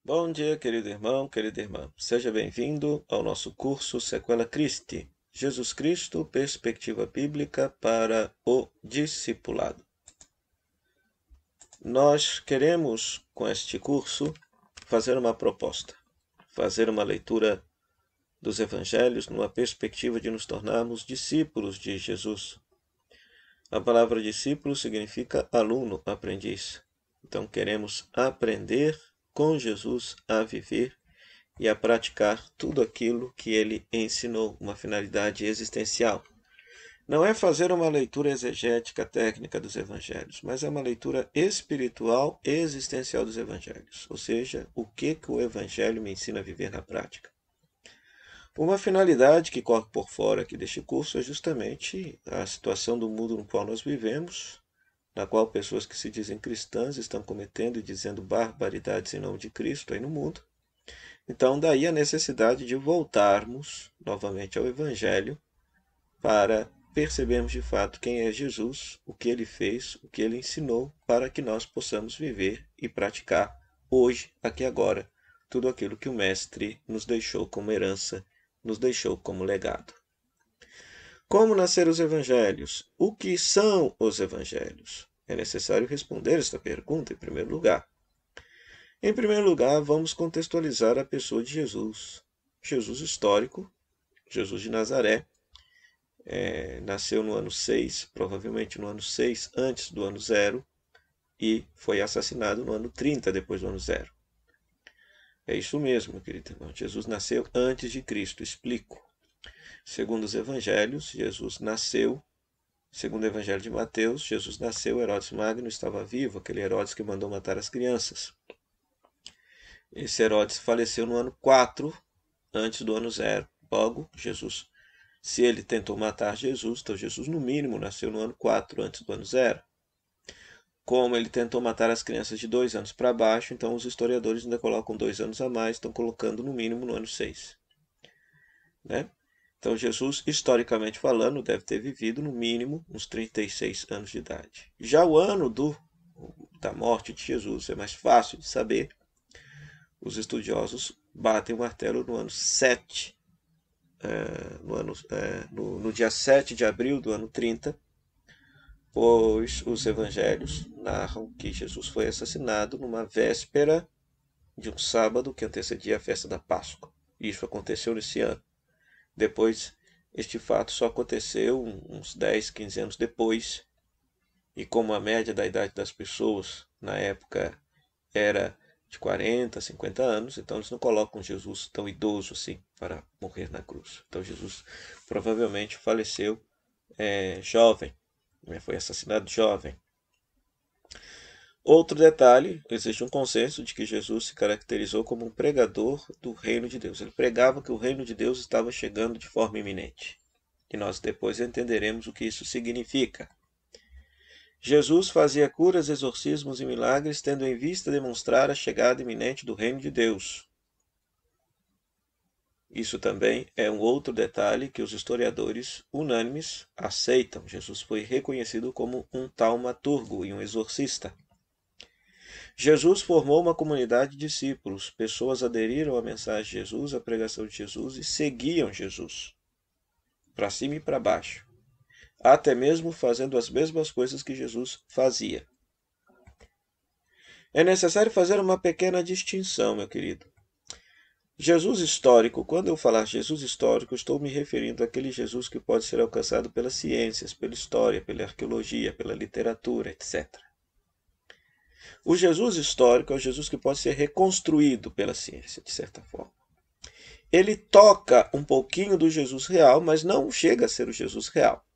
Bom dia, querido irmão, querida irmã. Seja bem-vindo ao nosso curso Sequela Christi, Jesus Cristo, Perspectiva Bíblica para o Discipulado. Nós queremos, com este curso, fazer uma proposta, fazer uma leitura dos Evangelhos numa perspectiva de nos tornarmos discípulos de Jesus. A palavra discípulo significa aluno, aprendiz. Então queremos aprender com Jesus a viver e a praticar tudo aquilo que ele ensinou, uma finalidade existencial. Não é fazer uma leitura exegética técnica dos evangelhos, mas é uma leitura espiritual existencial dos evangelhos, ou seja, o que o evangelho me ensina a viver na prática. Uma finalidade que corre por fora aqui deste curso é justamente a situação do mundo no qual nós vivemos, na qual pessoas que se dizem cristãs estão cometendo e dizendo barbaridades em nome de Cristo aí no mundo. Então, daí a necessidade de voltarmos novamente ao Evangelho para percebermos de fato quem é Jesus, o que ele fez, o que ele ensinou, para que nós possamos viver e praticar hoje, aqui e agora, tudo aquilo que o Mestre nos deixou como herança, nos deixou como legado. Como nasceram os Evangelhos? O que são os Evangelhos? É necessário responder esta pergunta em primeiro lugar. Em primeiro lugar, vamos contextualizar a pessoa de Jesus. Jesus histórico, Jesus de Nazaré, nasceu no ano 6, provavelmente no ano 6 antes do ano 0, e foi assassinado no ano 30 depois do ano 0. É isso mesmo, meu querido irmão. Jesus nasceu antes de Cristo. Explico. Segundo os evangelhos, Jesus nasceu. Segundo o evangelho de Mateus, Jesus nasceu, Herodes Magno estava vivo, aquele Herodes que mandou matar as crianças. Esse Herodes faleceu no ano 4, antes do ano 0. Logo, Jesus, se ele tentou matar Jesus, então Jesus no mínimo nasceu no ano 4, antes do ano 0. Como ele tentou matar as crianças de 2 anos para baixo, então os historiadores ainda colocam 2 anos a mais, estão colocando no mínimo no ano 6. Né? Então Jesus, historicamente falando, deve ter vivido no mínimo uns 36 anos de idade. Já o ano da morte de Jesus é mais fácil de saber. Os estudiosos batem o martelo no ano 7, no dia 7 de abril do ano 30, pois os evangelhos narram que Jesus foi assassinado numa véspera de um sábado que antecedia a festa da Páscoa. Isso aconteceu nesse ano. Depois, este fato só aconteceu uns 10, 15 anos depois, e como a média da idade das pessoas na época era de 40, 50 anos, então eles não colocam Jesus tão idoso assim para morrer na cruz. Então Jesus provavelmente faleceu jovem, foi assassinado jovem. Outro detalhe, existe um consenso de que Jesus se caracterizou como um pregador do reino de Deus. Ele pregava que o reino de Deus estava chegando de forma iminente. E nós depois entenderemos o que isso significa. Jesus fazia curas, exorcismos e milagres, tendo em vista demonstrar a chegada iminente do reino de Deus. Isso também é um outro detalhe que os historiadores unânimes aceitam. Jesus foi reconhecido como um taumaturgo e um exorcista. Jesus formou uma comunidade de discípulos. Pessoas aderiram à mensagem de Jesus, à pregação de Jesus e seguiam Jesus, para cima e para baixo, até mesmo fazendo as mesmas coisas que Jesus fazia. É necessário fazer uma pequena distinção, meu querido. Jesus histórico, quando eu falar Jesus histórico, estou me referindo àquele Jesus que pode ser alcançado pelas ciências, pela história, pela arqueologia, pela literatura, etc. O Jesus histórico é o Jesus que pode ser reconstruído pela ciência, de certa forma. Ele toca um pouquinho do Jesus real, mas não chega a ser o Jesus real.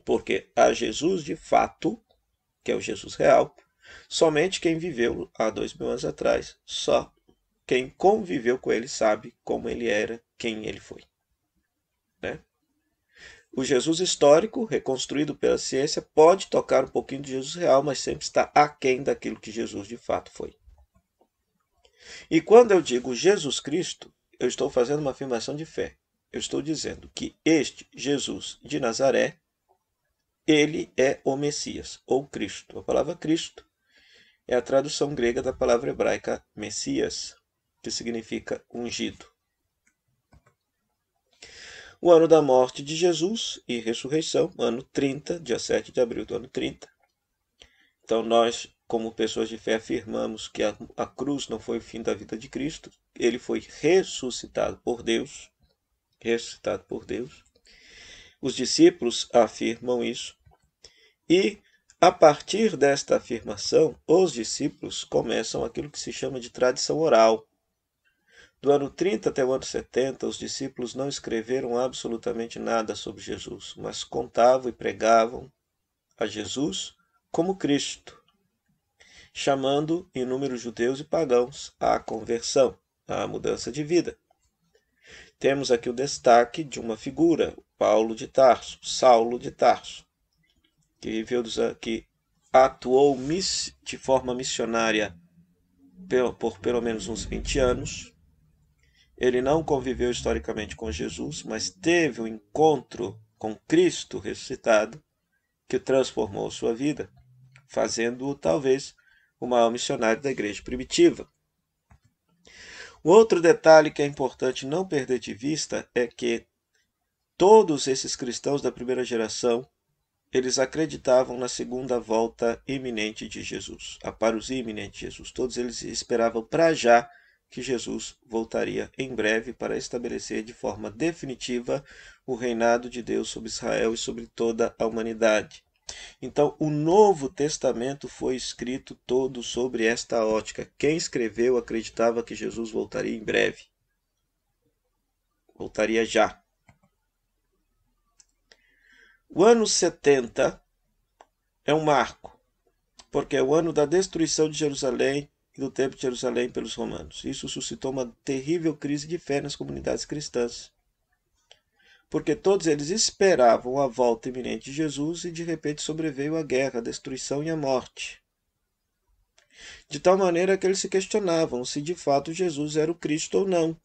Porque há Jesus de fato, que é o Jesus real, somente quem viveu há 2000 anos atrás. Só quem conviveu com ele sabe como ele era, quem ele foi. Né? O Jesus histórico, reconstruído pela ciência, pode tocar um pouquinho de Jesus real, mas sempre está aquém daquilo que Jesus de fato foi. E quando eu digo Jesus Cristo, eu estou fazendo uma afirmação de fé. Eu estou dizendo que este Jesus de Nazaré, ele é o Messias, ou Cristo. A palavra Cristo é a tradução grega da palavra hebraica Messias. que significa ungido. O ano da morte de Jesus e ressurreição, ano 30, dia 7 de abril do ano 30. Então nós, como pessoas de fé, afirmamos que a cruz não foi o fim da vida de Cristo, ele foi ressuscitado por Deus, ressuscitado por Deus. Os discípulos afirmam isso, e a partir desta afirmação, os discípulos começam aquilo que se chama de tradição oral. Do ano 30 até o ano 70, os discípulos não escreveram absolutamente nada sobre Jesus, mas contavam e pregavam a Jesus como Cristo, chamando inúmeros judeus e pagãos à conversão, à mudança de vida. Temos aqui o destaque de uma figura, Paulo de Tarso, Saulo de Tarso, que atuou de forma missionária por pelo menos uns 20 anos. Ele não conviveu historicamente com Jesus, mas teve um encontro com Cristo ressuscitado que transformou sua vida, fazendo-o talvez o maior missionário da igreja primitiva. Um outro detalhe que é importante não perder de vista é que todos esses cristãos da primeira geração, eles acreditavam na segunda volta iminente de Jesus, a parousia iminente de Jesus. Todos eles esperavam para já que Jesus voltaria em breve para estabelecer de forma definitiva o reinado de Deus sobre Israel e sobre toda a humanidade. Então, o Novo Testamento foi escrito todo sobre esta ótica. Quem escreveu acreditava que Jesus voltaria em breve. Voltaria já. O ano 70 é um marco, porque é o ano da destruição de Jerusalém e do Templo de Jerusalém pelos romanos. Isso suscitou uma terrível crise de fé nas comunidades cristãs, porque todos eles esperavam a volta iminente de Jesus e de repente sobreveio a guerra, a destruição e a morte. De tal maneira que eles se questionavam se de fato Jesus era o Cristo ou não.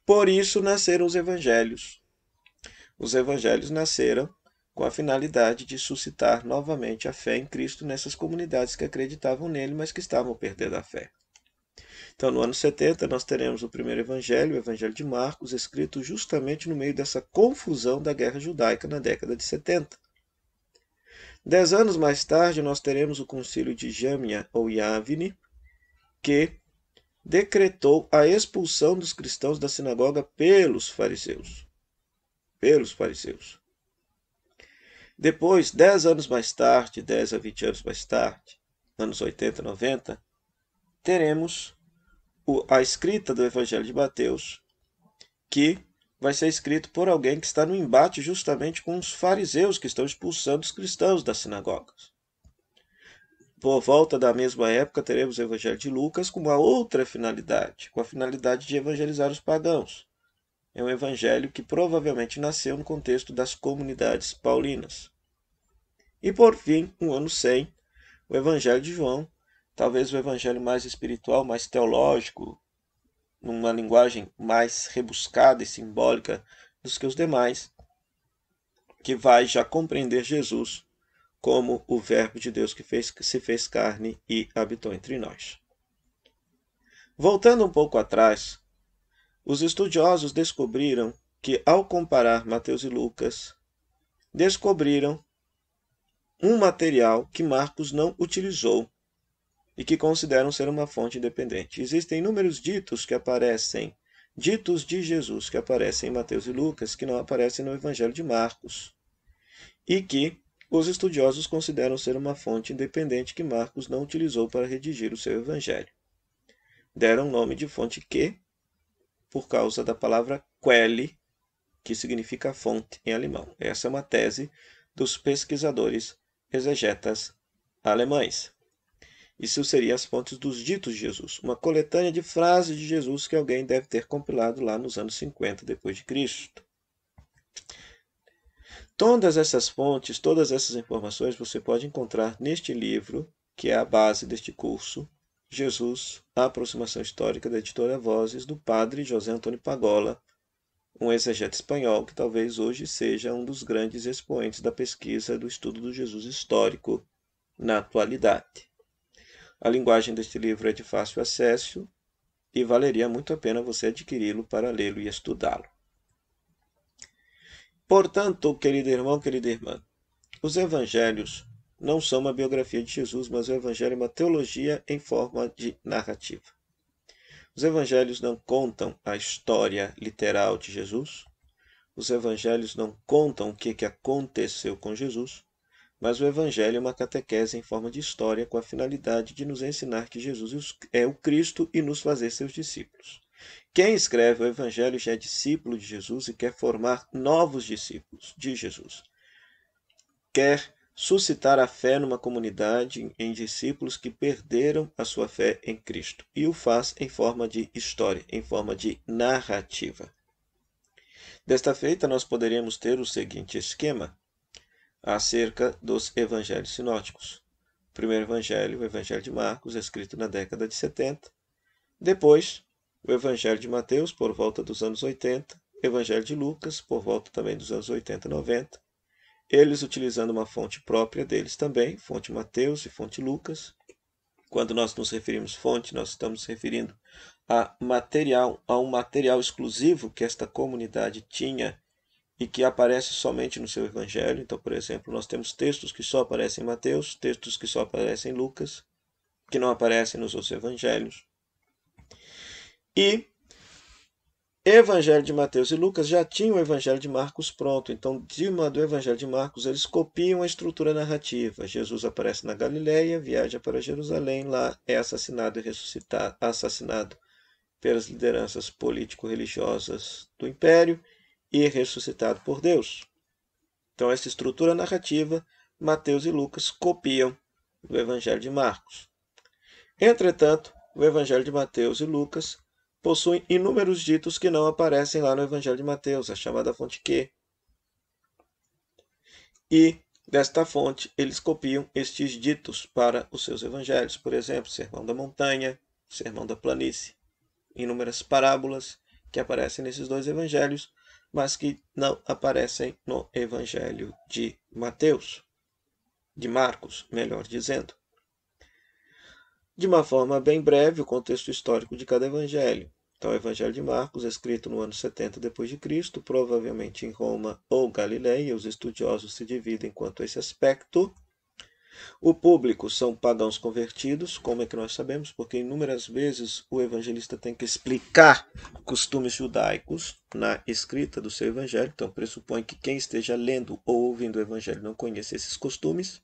Por isso nasceram os evangelhos. Os evangelhos nasceram com a finalidade de suscitar novamente a fé em Cristo nessas comunidades que acreditavam nele, mas que estavam perdendo a fé. Então, no ano 70, nós teremos o primeiro evangelho, o evangelho de Marcos, escrito justamente no meio dessa confusão da guerra judaica na década de 70. 10 anos mais tarde, nós teremos o concílio de Jamnia ou Yavne, que decretou a expulsão dos cristãos da sinagoga pelos fariseus. Depois, 10 anos mais tarde, 10 a 20 anos mais tarde, anos 80, 90, teremos a escrita do Evangelho de Mateus, que vai ser escrito por alguém que está no embate justamente com os fariseus que estão expulsando os cristãos das sinagogas. Por volta da mesma época, teremos o Evangelho de Lucas com uma outra finalidade, com a finalidade de evangelizar os pagãos. É um evangelho que provavelmente nasceu no contexto das comunidades paulinas. E por fim, no ano 100, o Evangelho de João, talvez o evangelho mais espiritual, mais teológico, numa linguagem mais rebuscada e simbólica dos que os demais, que vai já compreender Jesus como o Verbo de Deus que se fez carne e habitou entre nós. Voltando um pouco atrás, os estudiosos descobriram que, ao comparar Mateus e Lucas, descobriram um material que Marcos não utilizou e que consideram ser uma fonte independente. Existem inúmeros ditos de Jesus que aparecem em Mateus e Lucas, que não aparecem no Evangelho de Marcos, e que os estudiosos consideram ser uma fonte independente que Marcos não utilizou para redigir o seu Evangelho. Deram o nome de fonte Q por causa da palavra Quelle, que significa fonte em alemão. Essa é uma tese dos pesquisadores exegetas alemães. Isso seria as fontes dos ditos de Jesus, uma coletânea de frases de Jesus que alguém deve ter compilado lá nos anos 50 depois de Cristo. Todas essas fontes, todas essas informações você pode encontrar neste livro, que é a base deste curso, Jesus, a aproximação histórica da editora Vozes, do padre José Antônio Pagola, um exegeta espanhol que talvez hoje seja um dos grandes expoentes da pesquisa do estudo do Jesus histórico na atualidade. A linguagem deste livro é de fácil acesso e valeria muito a pena você adquiri-lo para lê-lo e estudá-lo. Portanto, querido irmão, querida irmã, os evangelhos não são uma biografia de Jesus, mas o evangelho é uma teologia em forma de narrativa. Os evangelhos não contam a história literal de Jesus, os evangelhos não contam o que aconteceu com Jesus, mas o evangelho é uma catequese em forma de história com a finalidade de nos ensinar que Jesus é o Cristo e nos fazer seus discípulos. Quem escreve o evangelho já é discípulo de Jesus e quer formar novos discípulos de Jesus. Quer suscitar a fé numa comunidade em discípulos que perderam a sua fé em Cristo. E o faz em forma de história, em forma de narrativa. Desta feita, nós poderíamos ter o seguinte esquema acerca dos evangelhos sinóticos. O primeiro evangelho, o evangelho de Marcos, escrito na década de 70. Depois, o evangelho de Mateus, por volta dos anos 80. Evangelho de Lucas, por volta também dos anos 80 e 90. Eles utilizando uma fonte própria deles também, fonte Mateus e fonte Lucas. Quando nós nos referimos fonte, nós estamos nos referindo a um material exclusivo que esta comunidade tinha e que aparece somente no seu evangelho. Então, por exemplo, nós temos textos que só aparecem em Mateus, textos que só aparecem em Lucas, que não aparecem nos outros evangelhos. E Evangelho de Mateus e Lucas já tinham o Evangelho de Marcos pronto. Então, do Evangelho de Marcos, eles copiam a estrutura narrativa. Jesus aparece na Galileia, viaja para Jerusalém, lá é assassinado e ressuscitado, assassinado pelas lideranças político-religiosas do Império e ressuscitado por Deus. Então, essa estrutura narrativa, Mateus e Lucas copiam do Evangelho de Marcos. Entretanto, o Evangelho de Mateus e Lucas possuem inúmeros ditos que não aparecem lá no Evangelho de Mateus, a chamada fonte Q. E, desta fonte, eles copiam estes ditos para os seus evangelhos. Por exemplo, Sermão da Montanha, Sermão da Planície. Inúmeras parábolas que aparecem nesses dois evangelhos, mas que não aparecem no Evangelho de Mateus. De Marcos, melhor dizendo. De uma forma bem breve, o contexto histórico de cada evangelho. Então, o Evangelho de Marcos, escrito no ano 70 d.C., provavelmente em Roma ou Galileia, os estudiosos se dividem quanto a esse aspecto. O público são pagãos convertidos, como é que nós sabemos? Porque inúmeras vezes o evangelista tem que explicar costumes judaicos na escrita do seu evangelho, então pressupõe que quem esteja lendo ou ouvindo o evangelho não conhece esses costumes.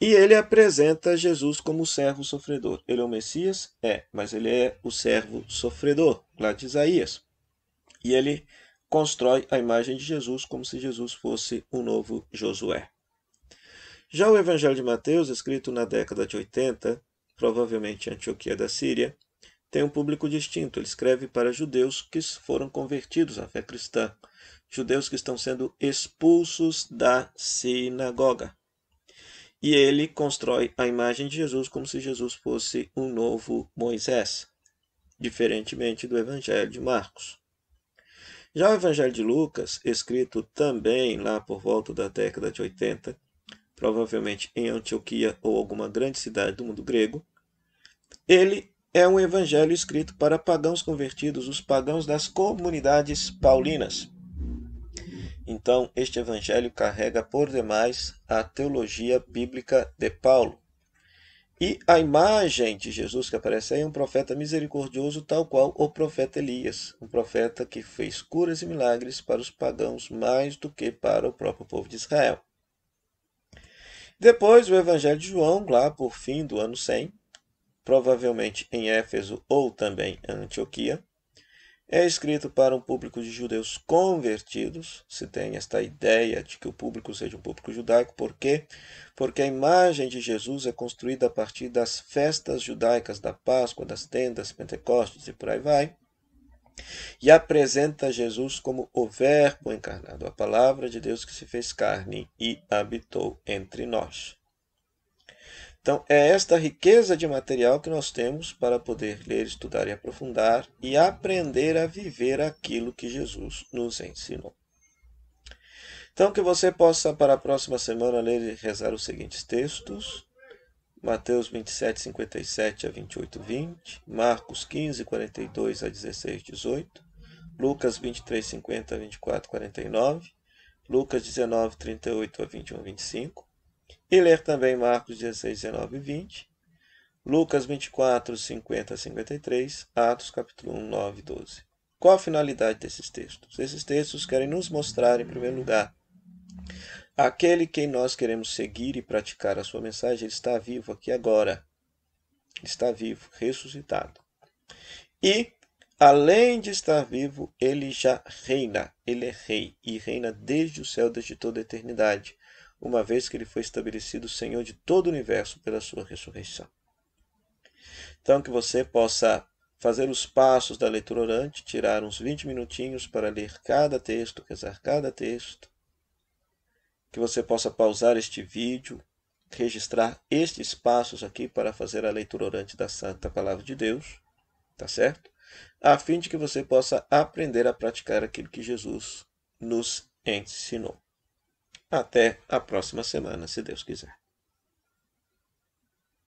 E ele apresenta Jesus como o servo sofredor. Ele é o Messias? É, mas ele é o servo sofredor, lá de Isaías. E ele constrói a imagem de Jesus como se Jesus fosse um novo Josué. Já o Evangelho de Mateus, escrito na década de 80, provavelmente em Antioquia da Síria, tem um público distinto. Ele escreve para judeus que foram convertidos à fé cristã, judeus que estão sendo expulsos da sinagoga. E ele constrói a imagem de Jesus como se Jesus fosse um novo Moisés, diferentemente do Evangelho de Marcos. Já o Evangelho de Lucas, escrito também lá por volta da década de 80, provavelmente em Antioquia ou alguma grande cidade do mundo grego, ele é um evangelho escrito para pagãos convertidos, os pagãos das comunidades paulinas. Então, este evangelho carrega por demais a teologia bíblica de Paulo. E a imagem de Jesus que aparece aí é um profeta misericordioso, tal qual o profeta Elias, um profeta que fez curas e milagres para os pagãos mais do que para o próprio povo de Israel. Depois, o evangelho de João, lá por fim do ano 100, provavelmente em Éfeso ou também em Antioquia, é escrito para um público de judeus convertidos. Se tem esta ideia de que o público seja um público judaico. Por quê? Porque a imagem de Jesus é construída a partir das festas judaicas da Páscoa, das tendas, Pentecostes e por aí vai. E apresenta Jesus como o Verbo encarnado, a palavra de Deus que se fez carne e habitou entre nós. Então, é esta riqueza de material que nós temos para poder ler, estudar e aprofundar e aprender a viver aquilo que Jesus nos ensinou. Então, que você possa, para a próxima semana, ler e rezar os seguintes textos. Mateus 27, 57 a 28, 20. Marcos 15, 42 a 16, 18. Lucas 23, 50 a 24, 49. Lucas 19, 38 a 21, 25. E ler também Marcos 16, 19 e 20. Lucas 24, 50 a 53. Atos capítulo 1, 9 e 12. Qual a finalidade desses textos? Esses textos querem nos mostrar, em primeiro lugar, aquele quem nós queremos seguir e praticar a sua mensagem, ele está vivo aqui agora. Ele está vivo, ressuscitado. E, além de estar vivo, ele já reina. Ele é rei e reina desde o céu, desde toda a eternidade, uma vez que ele foi estabelecido Senhor de todo o universo pela sua ressurreição. Então, que você possa fazer os passos da leitura orante, tirar uns 20 minutinhos para ler cada texto, rezar cada texto. Que você possa pausar este vídeo, registrar estes passos aqui para fazer a leitura orante da Santa Palavra de Deus, tá certo? A fim de que você possa aprender a praticar aquilo que Jesus nos ensinou. Até a próxima semana, se Deus quiser.